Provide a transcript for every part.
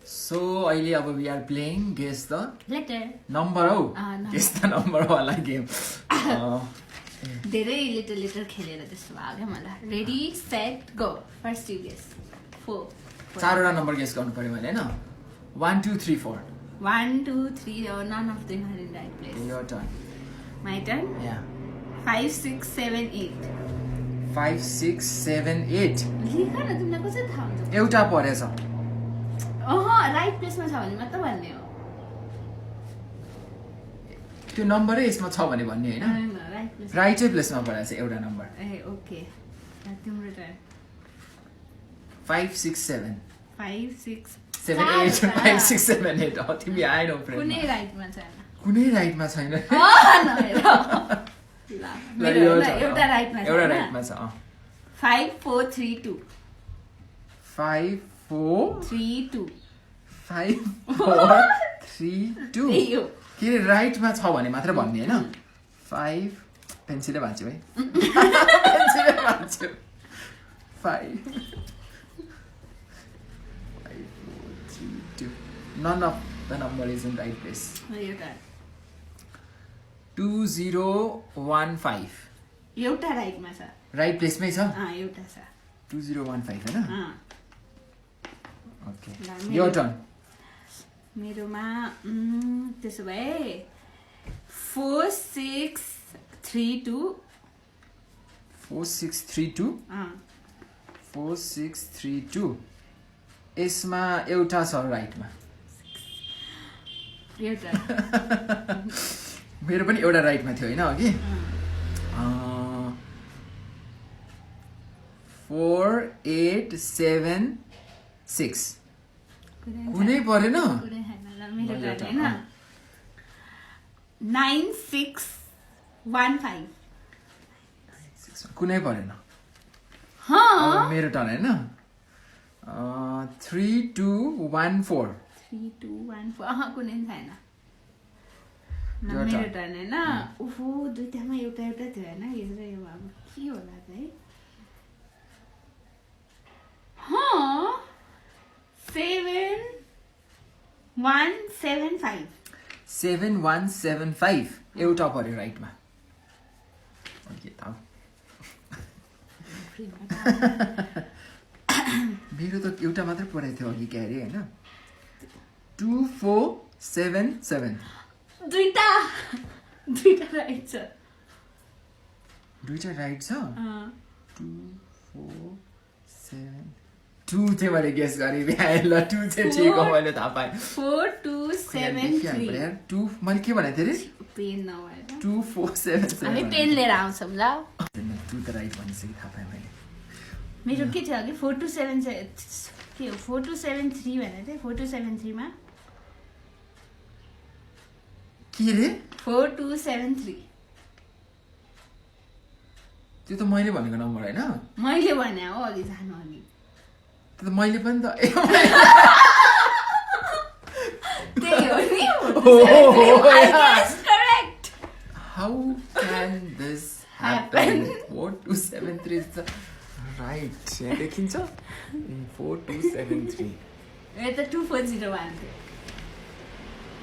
So अहिले अब we are playing guess the letter number हो guess the number वाला गेम धेरै लिटर खेलेर त्यस्तो भयो क्या मलाई ready set go first you guess 4 चारवटा नम्बर गेस गर्नु पर्यो भने हैन 1 2 3 4 1 2 3 or none of them are in right place. your turn. My turn. Yeah. 5 6 7 8. 5 6 7 8 लेख न तिमीलाई कसरी थाहा हुन्छ एउटा परेछ राइट प्लेसमा छ भने मात्र भन्ने हो त्यो नम्बरै यसमा छ भने भन्ने हैन राइट प्लेस राइटै प्लेसमा परेछ एउटा नम्बर ए ओके तिम्रो टर्न 5 6 7 5 6 7 8 5 6 7 8 हो तिमी आएनौ फ्रेन्ड कुनै राइटमा छैन कुनै राइटमा छैन एउटा राइटमा छ 5 4 3 2 5 4 3 2 5 4 3 2 के राइटमा छ भने मात्र भन्ने हैन 5 पेन्सिलले भान्छु है पेन्सिलले भान्छु 5 4 3 2 none of the number is in right place 2015 एउटा राइटमा छ राइट प्लेसमै छ एउटा छ 2015 हैन ओके योर टर्न मेरोमा त्यसो भए 4 6 3 2 4 6 3 2 4 6 3 2 यसमा एउटा छ राइटमा एउटा मेरो पनि एउटा राइटमा थियो हैन अघि 4 8 7 6 कुनै परेन मेरो टर्न हैन 9 6 1 5 कुनै परेन मेरो टर्न हैन 3 2 1 4 3 2 1 4 कुनै छैन मेरो टर्न हैन ओहो दुईटामा एउटा एउटा थियो हैन यो र यो अब के होला त है 7 1 7 5 7 1 7 5 एउटा पर्यो राइटमा ओके त मेरो त एउटा मात्र परेको थियो अघि के अरे हैन 2 4 7 7 दुईटा राइट छ दुईटा राइट छ 2 4 7 2 चाहिँ मैले गेस गरेँ भ्याए ल 2 चाहिँ ठिक हो मैले थाहा पाएँ 4 2 7 3 2 मैले के भनेको थिएँ रे पेन नभएर 2 4 7 7 हामी पेन लिएर आउँछौँ ल 2 त राइट भनिसकेँ थाहा पाएँ मैले मेरो के थियो अघि 4 2 7 के हो 4 2 7 3 भनेको थिएँ 4 2 7 3 मा के रे 4 2 7 3 त्यो त मैले भनेको नम्बर हैन मैले भने हो अघि जानु अघि त्यो त मैले पनि त त्यही हो नि I guess correct how can this happen 4 2 7 3 is the right यहाँ देखिन्छ 4 2 7 3 ए त 2 4 0 1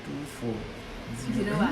2 4 0 1